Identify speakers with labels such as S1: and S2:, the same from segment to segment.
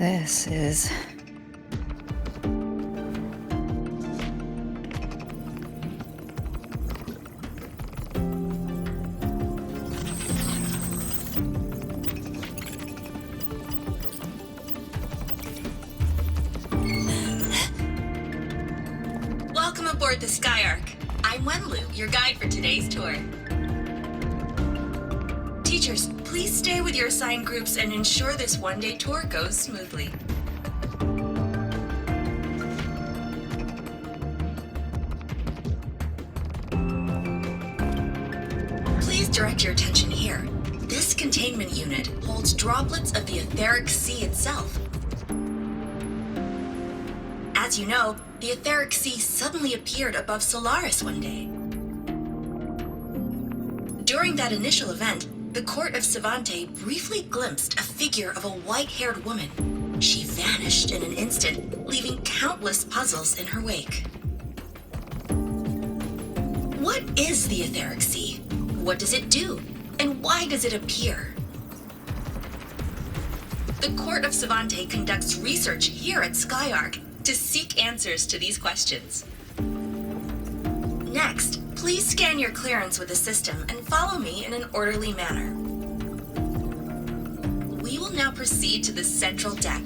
S1: This is...
S2: Welcome aboard the Skyark. I'm Wenlu, your guide for today's tour. Teachers, please stay with your assigned groups and ensure this one-day tour goes smoothly. Please direct your attention here. This containment unit holds droplets of the etheric sea itself. As you know, the etheric sea suddenly appeared above Solaris one day. During that initial event, the court of Savante briefly glimpsed a figure of a white-haired woman. She vanished in an instant, leaving countless puzzles in her wake. What is the etheric sea? What does it do? And why does it appear? The court of Savante conducts research here at Skyark to seek answers to these questions. Next, please scan your clearance with the system and follow me in an orderly manner. We will now proceed to the central deck.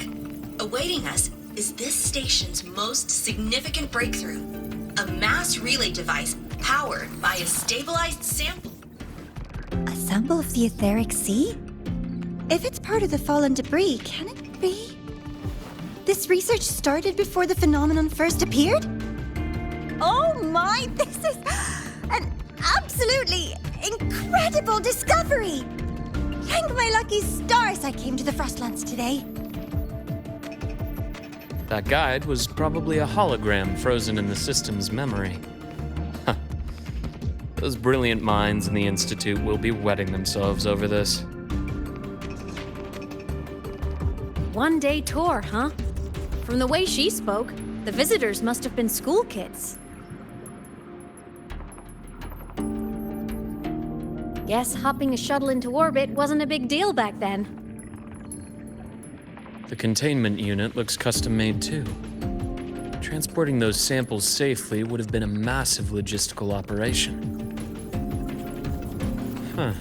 S2: Awaiting us is this station's most significant breakthrough, a mass relay device powered by a stabilized sample.
S3: A sample of the etheric sea? If it's part of the fallen debris, can it be? This research started before the phenomenon first appeared? Oh my, this is an absolutely incredible discovery! Thank my lucky stars I came to the Frostlands today.
S4: That guide was probably a hologram frozen in the system's memory. Huh. Those brilliant minds in the Institute will be wetting themselves over this.
S5: One-day tour, huh? From the way she spoke, the visitors must have been school kids. Guess hopping a shuttle into orbit wasn't a big deal back then.
S4: The containment unit looks custom-made too. Transporting those samples safely would have been a massive logistical operation. Huh.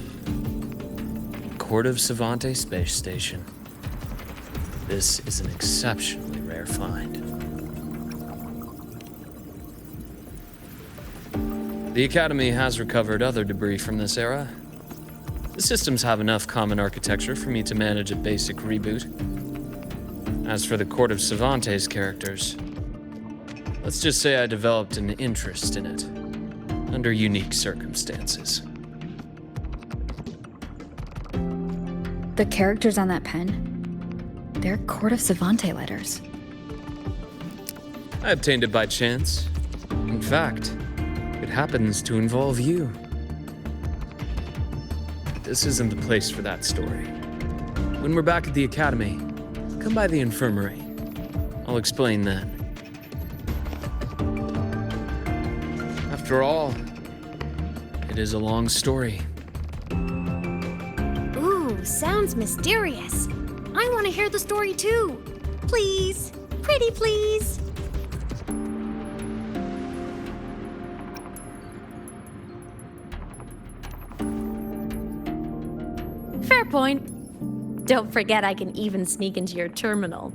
S4: Court of Savante Space Station. This is an exceptionally rare find. The Academy has recovered other debris from this era. The systems have enough common architecture for me to manage a basic reboot. As for the Court of Savante's characters, let's just say I developed an interest in it, under unique circumstances.
S1: The characters on that pen, they're Court of Savante letters.
S4: I obtained it by chance. In fact, it happens to involve you. But this isn't the place for that story. When we're back at the Academy, come by the infirmary. I'll explain then. After all, it is a long story.
S5: Ooh, sounds mysterious. I want to hear the story too. Please, pretty please. Fair point. Don't forget I can even sneak into your terminal.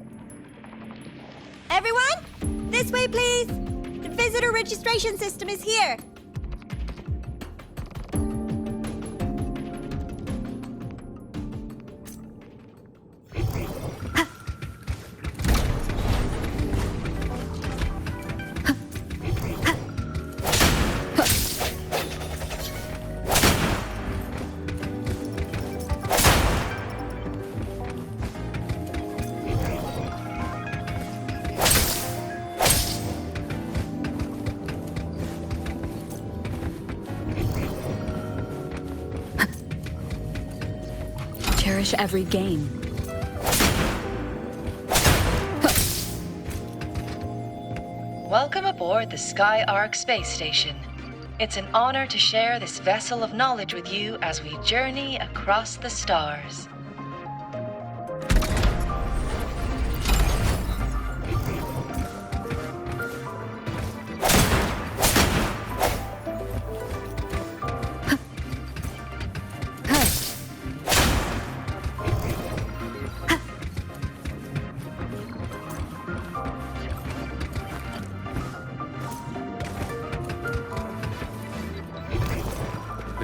S3: Everyone, this way please! The visitor registration system is here.
S1: Cherish every game.
S6: Welcome aboard the Skyark space station. It's an honor to share this vessel of knowledge with you as we journey across the stars.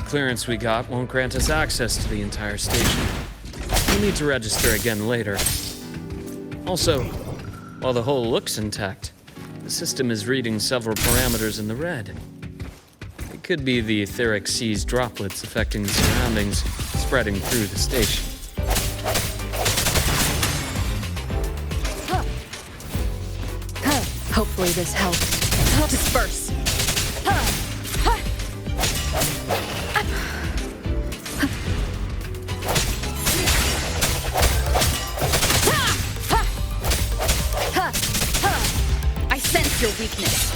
S4: clearance we got won't grant us access to the entire station. We'll need to register again later. Also, while the hull looks intact, the system is reading several parameters in the red. It could be the etheric sea's droplets affecting the surroundings, spreading through the station.
S1: Hopefully this helps. Disperse. I sense your weakness.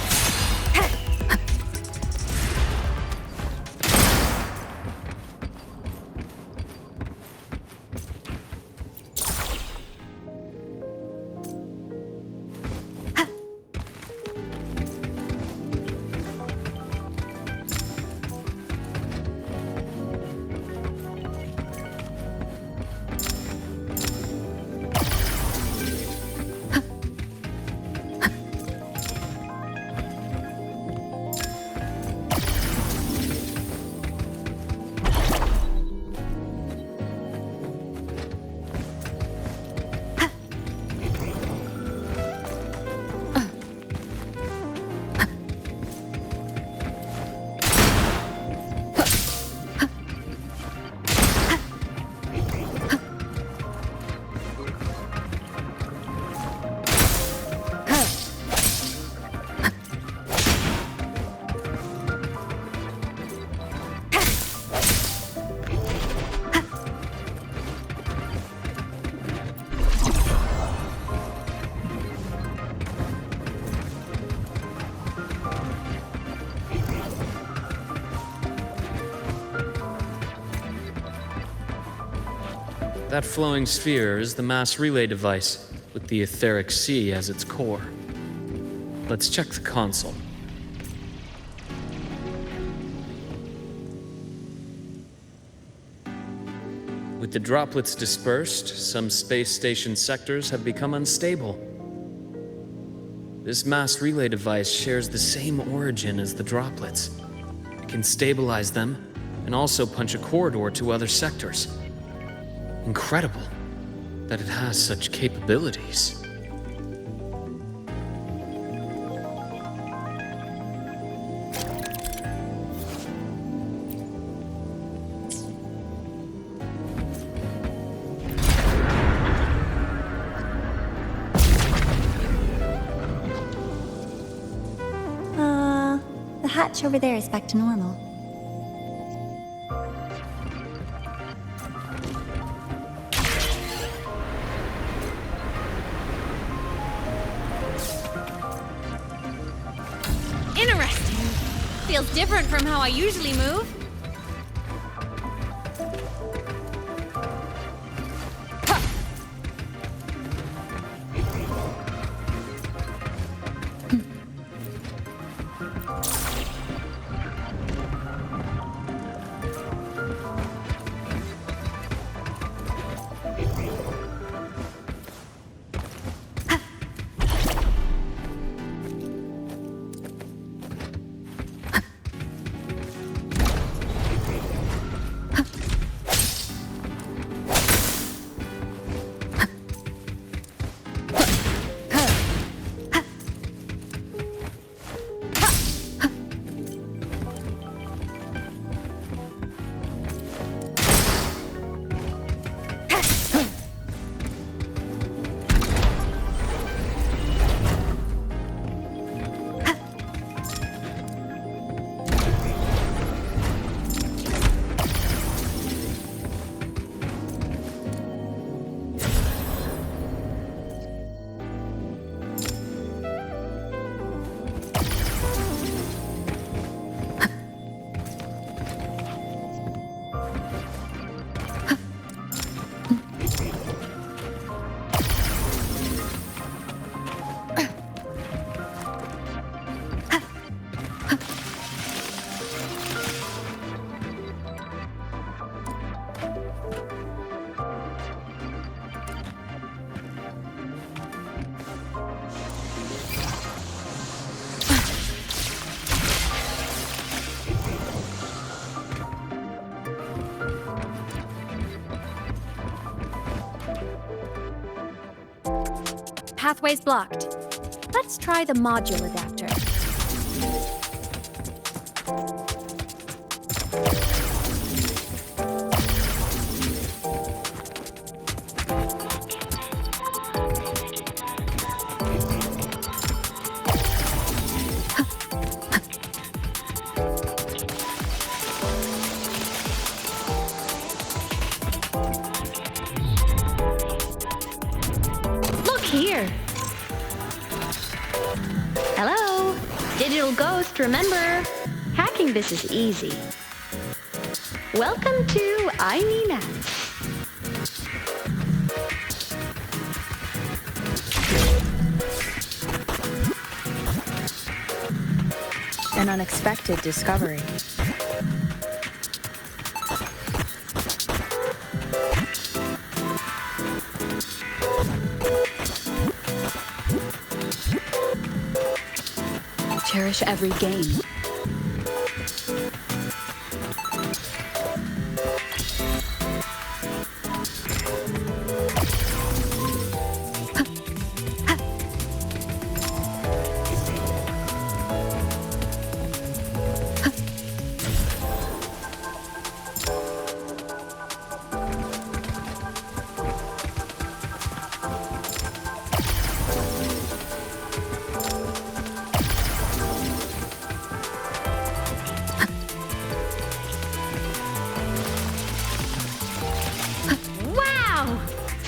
S4: That flowing sphere is the mass relay device, with the etheric sea as its core. Let's check the console. With the droplets dispersed, some space station sectors have become unstable. This mass relay device shares the same origin as the droplets. It can stabilize them and also punch a corridor to other sectors. Incredible that it has such capabilities.
S3: The hatch over there is back to normal.
S5: Interesting. Feels different from how I usually move. pathway's blocked. Let's try the module adapter.
S7: Here. Hello? Digital Ghost, remember? Hacking this is easy. Welcome to I Need Apps.
S1: An unexpected discovery. Cherish every game.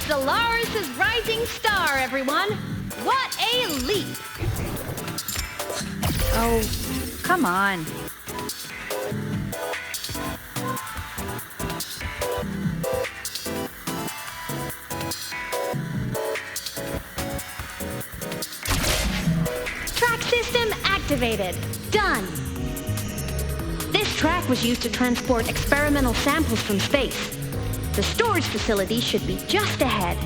S7: Solaris' rising star, everyone! What a leap!
S1: Oh, come on.
S7: Track system activated. Done. This track was used to transport experimental samples from space. The storage facility should be just ahead.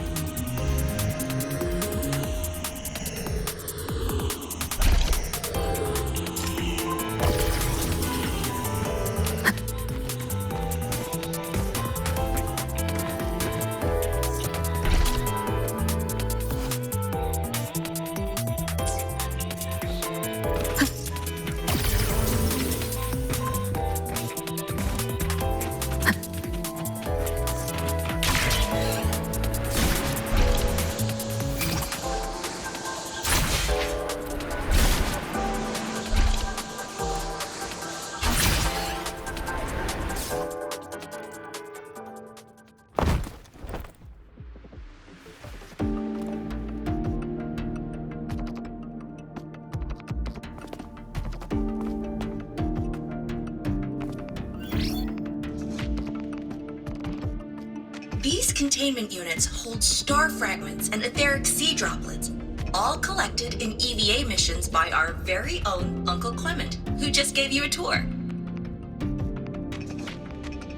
S2: These containment units hold star fragments and etheric sea droplets, all collected in EVA missions by our very own Uncle Clement, who just gave you a tour.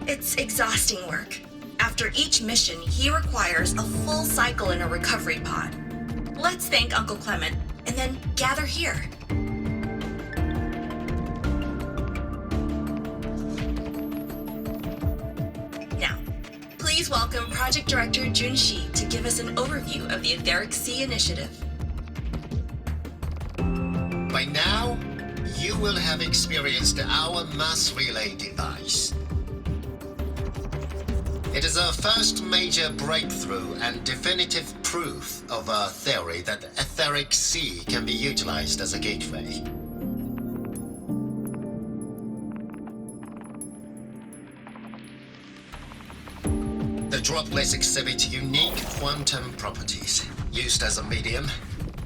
S2: It's exhausting work. After each mission, he requires a full cycle in a recovery pod. Let's thank Uncle Clement, and then gather here. Now, please welcome Project Director Jun Shi to give us an overview of the Etheric Sea Initiative.
S8: By now, you will have experienced our mass relay device. It is our first major breakthrough and definitive proof of our theory that Etheric Sea can be utilized as a gateway. The droplets exhibit unique quantum properties. Used as a medium,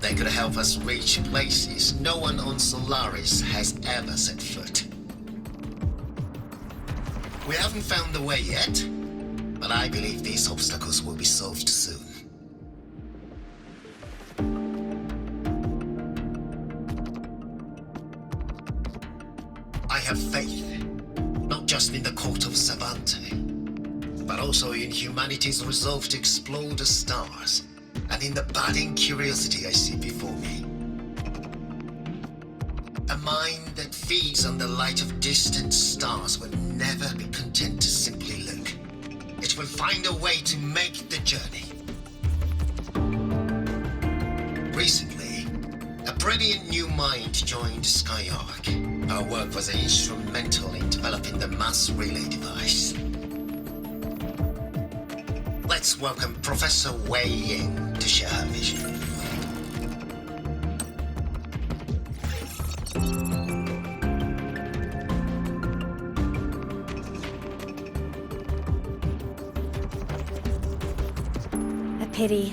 S8: they could help us reach places no one on Solaris has ever set foot. We haven't found the way yet, but I believe these obstacles will be solved soon. I have faith, not just in the court of Savante, but also in humanity's resolve to explore the stars, and in the budding curiosity I see before me. A mind that feeds on the light of distant stars will never be content to simply look. It will find a way to make the journey. brilliant new mind joined Skyark. Our work was instrumental in developing the mass relay device. Let's welcome Professor Wei Ying to share her vision.
S5: A pity.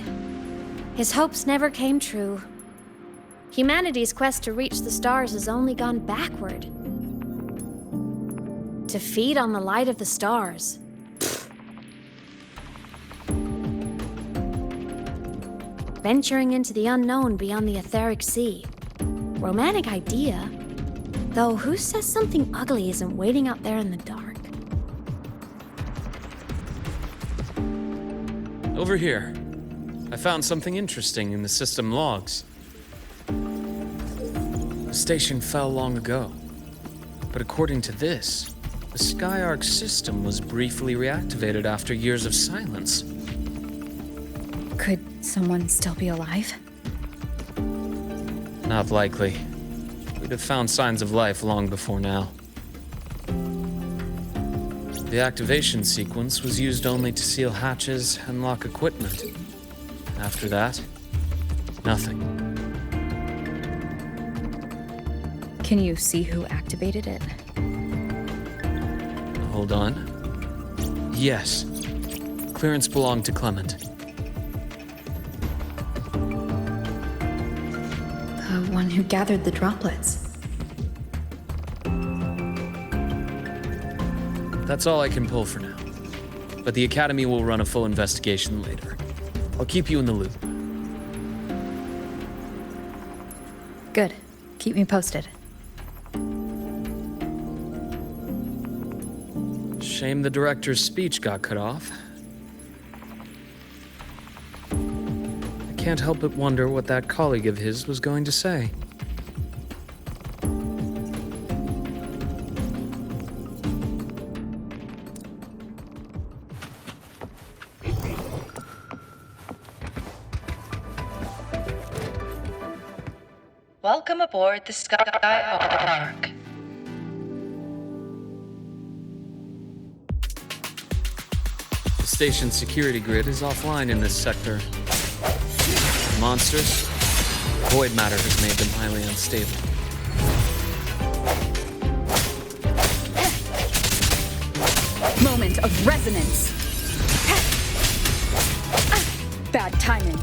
S5: His hopes never came true. Humanity's quest to reach the stars has only gone backward. To feed on the light of the stars. Venturing into the unknown beyond the etheric sea. Romantic idea. Though who says something ugly isn't waiting out there in the dark?
S4: Over here. I found something interesting in the system logs. The station fell long ago. But according to this, the Skyark system was briefly reactivated after years of silence.
S1: Could someone still be alive?
S4: Not likely. We'd have found signs of life long before now. The activation sequence was used only to seal hatches and lock equipment. After that, nothing.
S1: Can you see who activated it?
S4: Hold on. Yes. Clearance belonged to Clement.
S1: The one who gathered the droplets.
S4: That's all I can pull for now. But the Academy will run a full investigation later. I'll keep you in the loop.
S1: Good. Keep me posted.
S4: Shame the director's speech got cut off. I can't help but wonder what that colleague of his was going to say.
S6: Welcome aboard the Skyark.
S4: The station's security grid is offline in this sector. The monsters, void matter has made them highly unstable.
S1: Moment of resonance. Bad timing.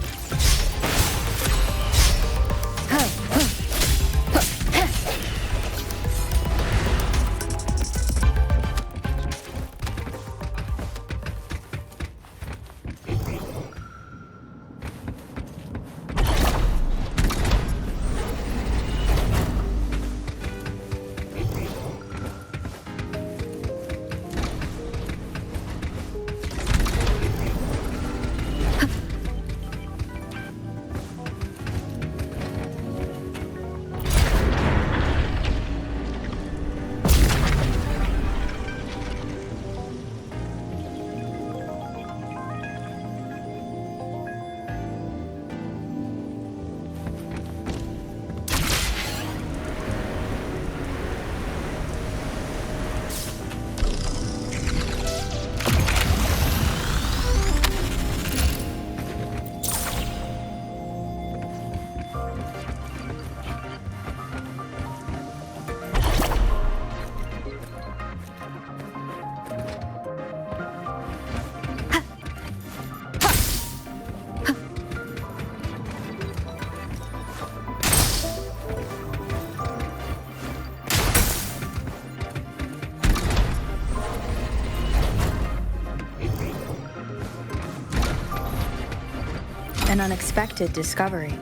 S1: An unexpected discovery.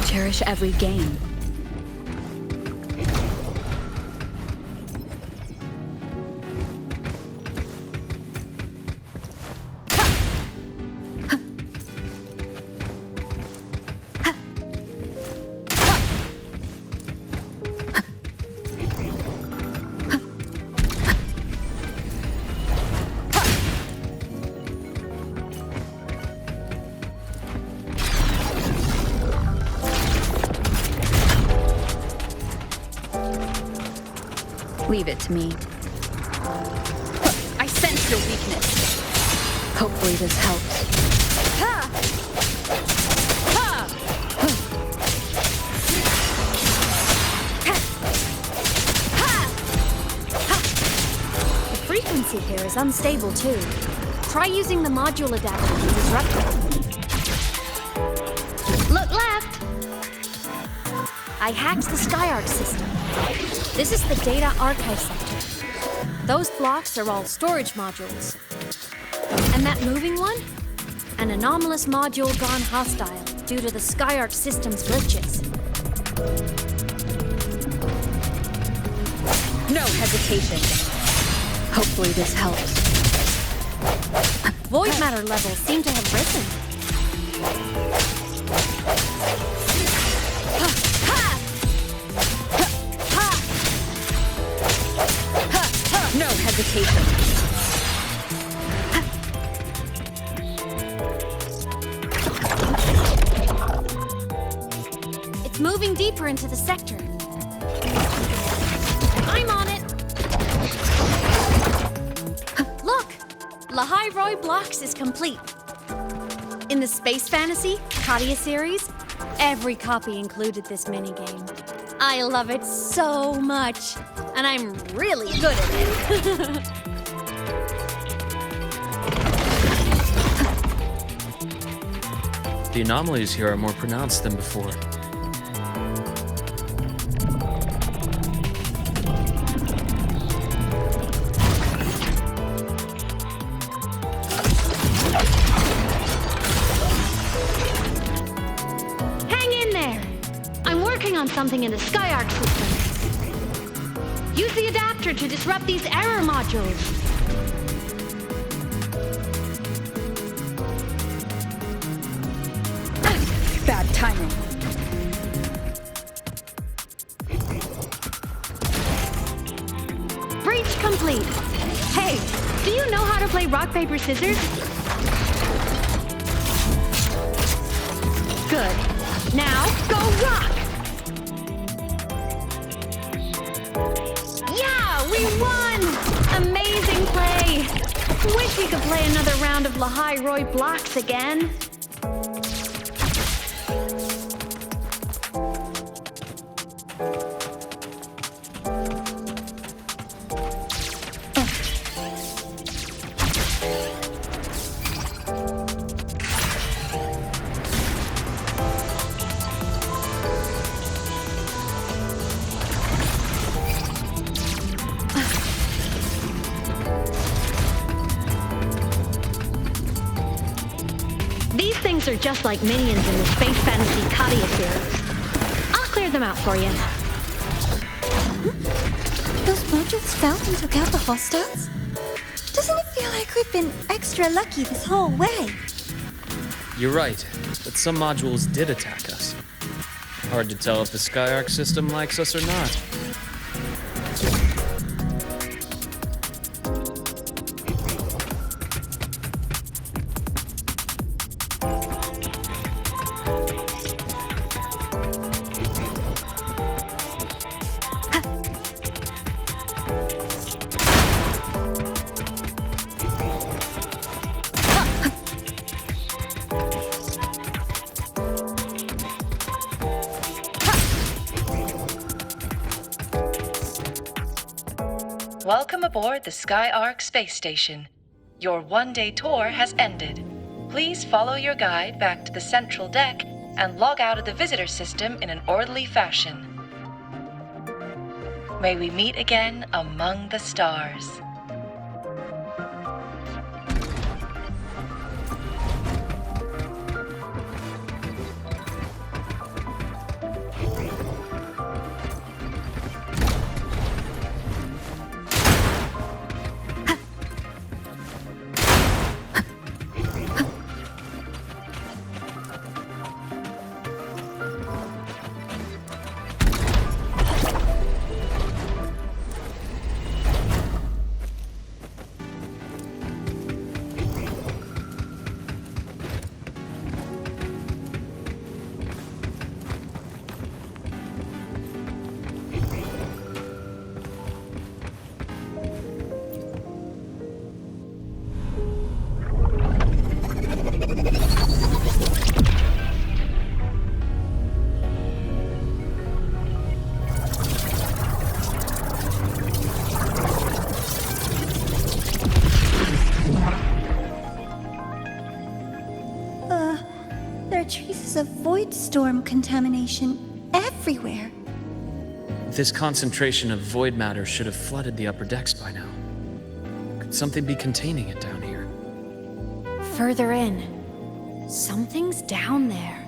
S1: Cherish every gain. Leave it to me. I sense your weakness. Hopefully this helps.
S5: Ha! Ha! The frequency here is unstable too. Try using the module adapter to disrupt it.
S7: Look left!
S5: I hacked the Skyarc system. This is the data archive sector. Those blocks are all storage modules. And that moving one? An anomalous module gone hostile due to the Skyarc system's glitches.
S1: No hesitation. Hopefully this helps.
S5: Void matter levels seem to have risen.
S1: No hesitation.
S5: It's moving deeper into the sector. I'm on it. Look! Lahai-Roi Blocks is complete. In the Space Fantasy Katia series, every copy included this minigame. I love it so much, and I'm really good at it.
S4: The anomalies here are more pronounced than before.
S7: Hang in there! I'm working on something in the Skyarc system. Use the adapter to disrupt these error modules.
S1: Bad timing.
S7: Breach complete. Hey, do you know how to play rock, paper, scissors? Good. Now, go rock! Yeah, we won! Amazing play! Wish we could play another round of Lahai-Roi Blocks again. These things are just like minions in the Space Fantasy Katia series. I'll clear them out for you.
S3: Those modules found and took out the hostiles? Doesn't it feel like we've been extra lucky this whole way?
S4: You're right, but some modules did attack us. Hard to tell if the Skyarc system likes us or not.
S6: Welcome aboard the Skyarc space station. Your one-day tour has ended. Please follow your guide back to the central deck and log out of the visitor system in an orderly fashion. May we meet again among the stars.
S3: are traces of void storm contamination everywhere.
S4: This concentration of void matter should have flooded the upper decks by now. Could something be containing it down here?
S5: Further in. Something's down there.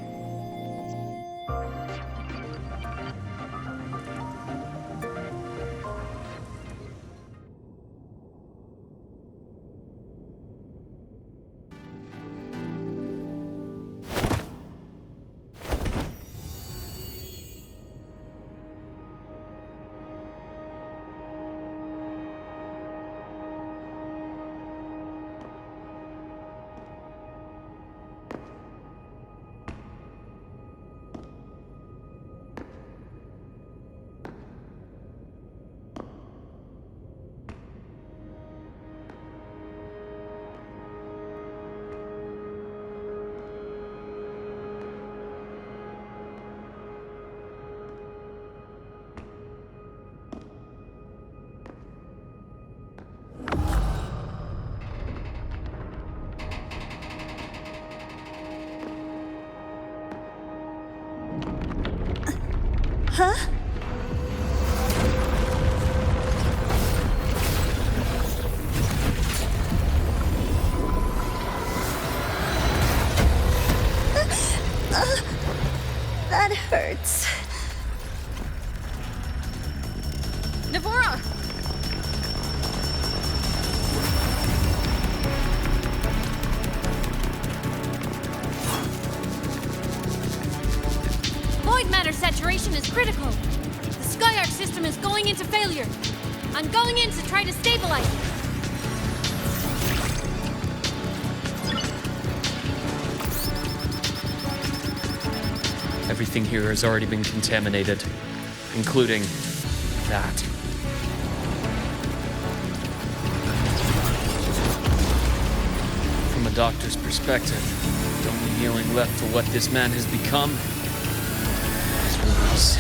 S3: Huh? That hurts.
S5: Navora! Void matter saturation is critical. The Sky Arc system is going into failure. I'm going in to try to stabilize it.
S4: Everything here has already been contaminated, including that. From a doctor's perspective, the only healing left for what this man has become is release.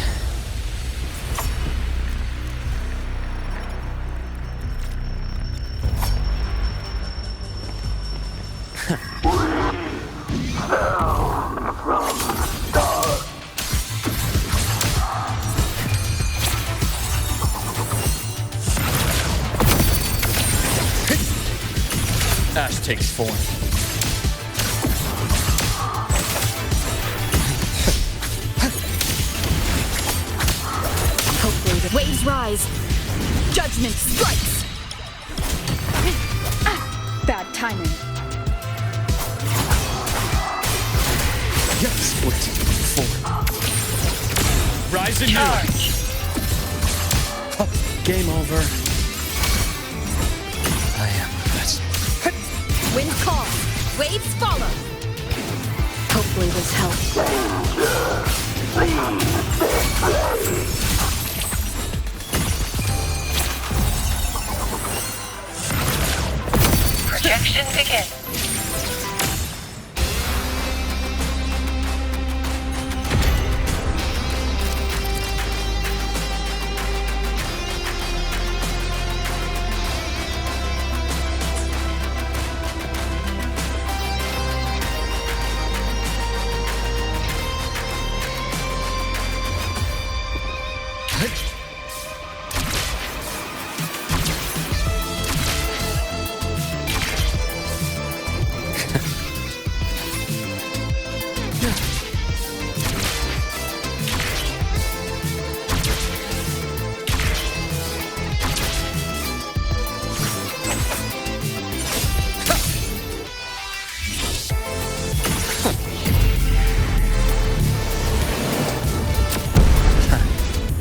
S4: Ash takes form.
S1: Hopefully the waves rise. Judgment strikes. Bad timing.
S4: Split. Forward. Rise anew. Game over. I am the best.
S1: Wind calls. Waves follow. Hopefully this helps.
S6: Projection begin.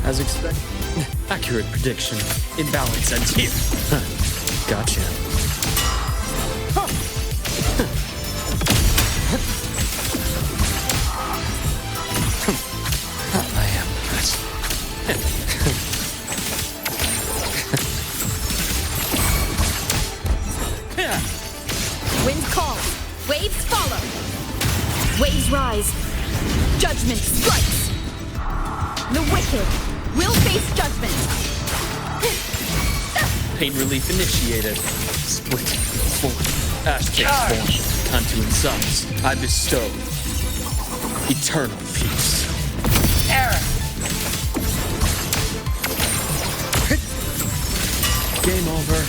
S4: As expected. Accurate prediction. Imbalance ends here. Gotcha. I am the best.
S1: Wind calls. Waves follow. Waves rise. Judgment strikes. The wicked will face judgment.
S4: Pain relief initiated. Split. Forward. Ash takes form. Unto and sons I bestow. Eternal peace.
S6: Error.
S4: Game over.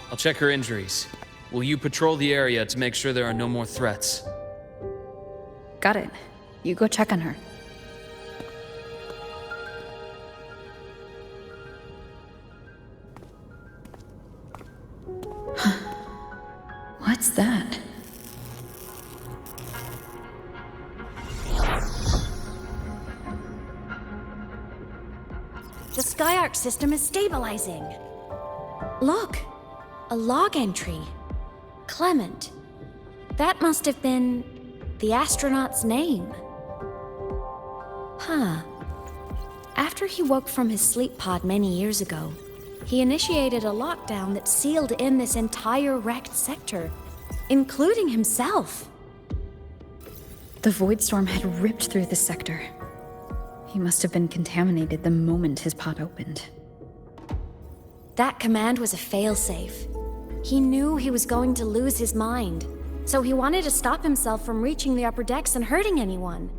S4: I'll check her injuries. Will you patrol the area to make sure there are no more threats?
S1: Got it. You go check on her. What's that?
S5: The Skyark system is stabilizing. Look, a log entry. Clement. That must have been the astronaut's name. Huh. After he woke from his sleep pod many years ago, he initiated a lockdown that sealed in this entire wrecked sector, including himself.
S1: The void storm had ripped through the sector. He must have been contaminated the moment his pod opened.
S5: That command was a failsafe. He knew he was going to lose his mind, so he wanted to stop himself from reaching the upper decks and hurting anyone.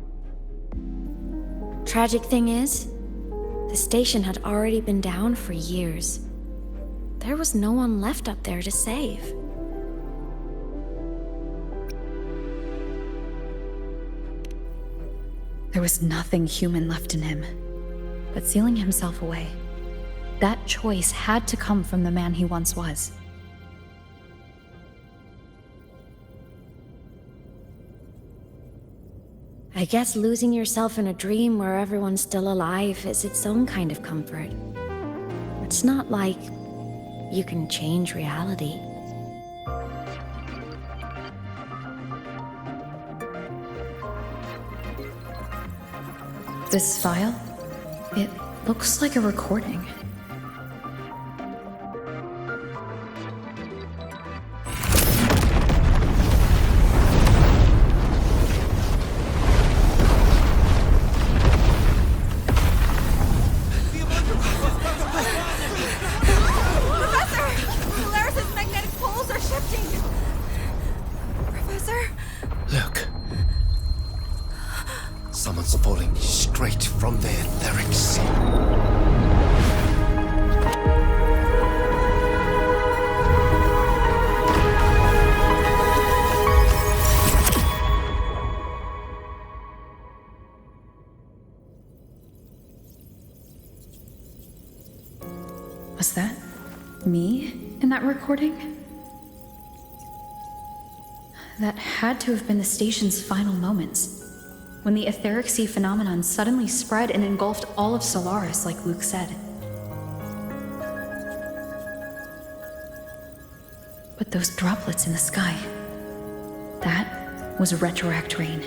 S5: Tragic thing is, the station had already been down for years. There was no one left up there to save.
S1: There was nothing human left in him, but sealing himself away. That choice had to come from the man he once was.
S5: I guess losing yourself in a dream where everyone's still alive is its own kind of comfort. It's not like you can change reality.
S1: This file? It looks like a recording.
S8: Look. Someone's falling straight from the etheric sea.
S1: Was that me in that recording? That had to have been the station's final moments, when the etheric sea phenomenon suddenly spread and engulfed all of Solaris, like Luke said. But those droplets in the sky, that was retroact rain.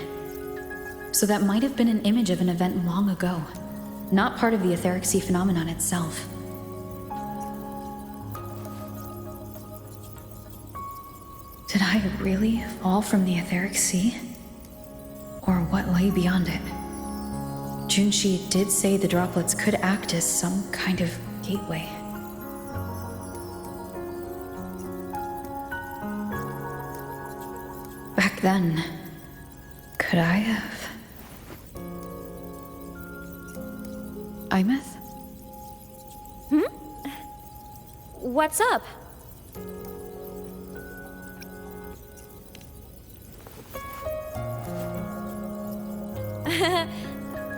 S1: So that might have been an image of an event long ago, not part of the etheric sea phenomenon itself. Did I really fall from the etheric sea? Or what lay beyond it? Junshi did say the droplets could act as some kind of gateway. Back then, could I have? Imeth?
S5: What's up?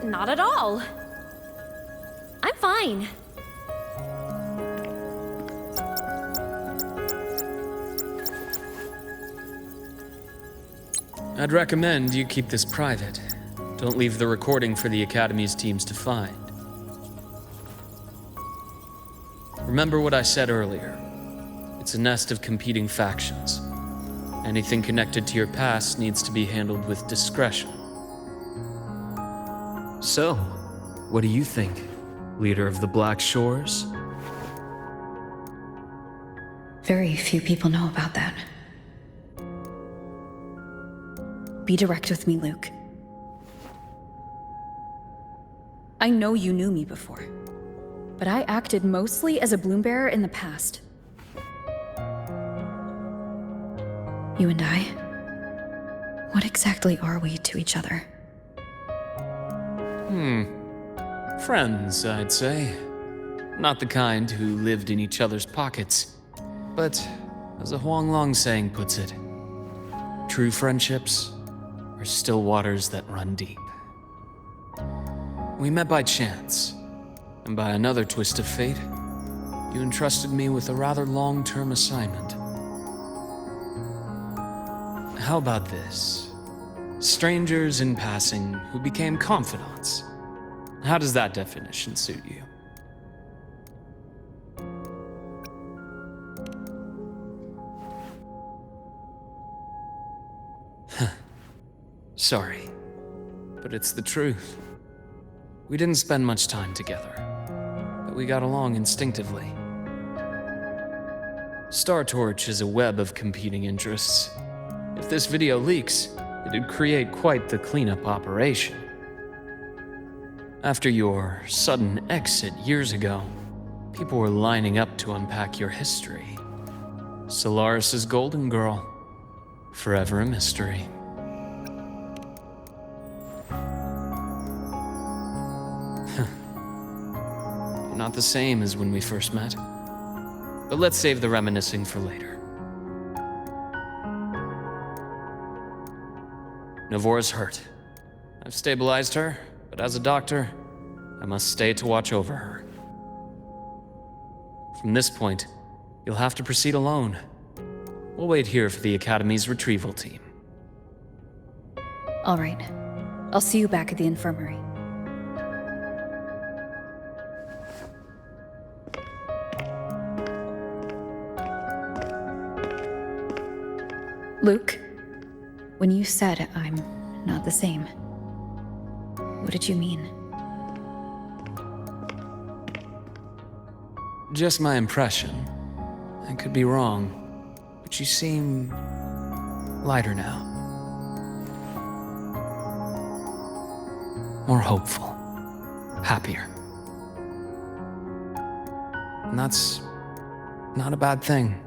S5: Not at all. I'm fine.
S4: I'd recommend you keep this private. Don't leave the recording for the Academy's teams to find. Remember what I said earlier. It's a nest of competing factions. Anything connected to your past needs to be handled with discretion. So, what do you think, leader of the Black Shores?
S1: Very few people know about that. Be direct with me, Luke. I know you knew me before, but I acted mostly as a bloom bearer in the past. You and I, what exactly are we to each other?
S4: Friends, I'd say. Not the kind who lived in each other's pockets, but as a Huanglong saying puts it, true friendships are still waters that run deep. We met by chance, and by another twist of fate, you entrusted me with a rather long-term assignment. How about this? Strangers in passing who became confidants. How does that definition suit you? Sorry, but it's the truth. We didn't spend much time together, but we got along instinctively. Star Torch is a web of competing interests. If this video leaks, it'd create quite the cleanup operation. After your sudden exit years ago, people were lining up to unpack your history. Solaris's Golden Girl, forever a mystery. You're not the same as when we first met. But let's save the reminiscing for later. Navora's hurt. I've stabilized her, but as a doctor, I must stay to watch over her. From this point, you'll have to proceed alone. We'll wait here for the Academy's retrieval team.
S1: All right. I'll see you back at the infirmary. Luke, when you said I'm not the same, what did you mean?
S4: Just my impression. I could be wrong, but you seem lighter now. More hopeful, happier. And that's not a bad thing.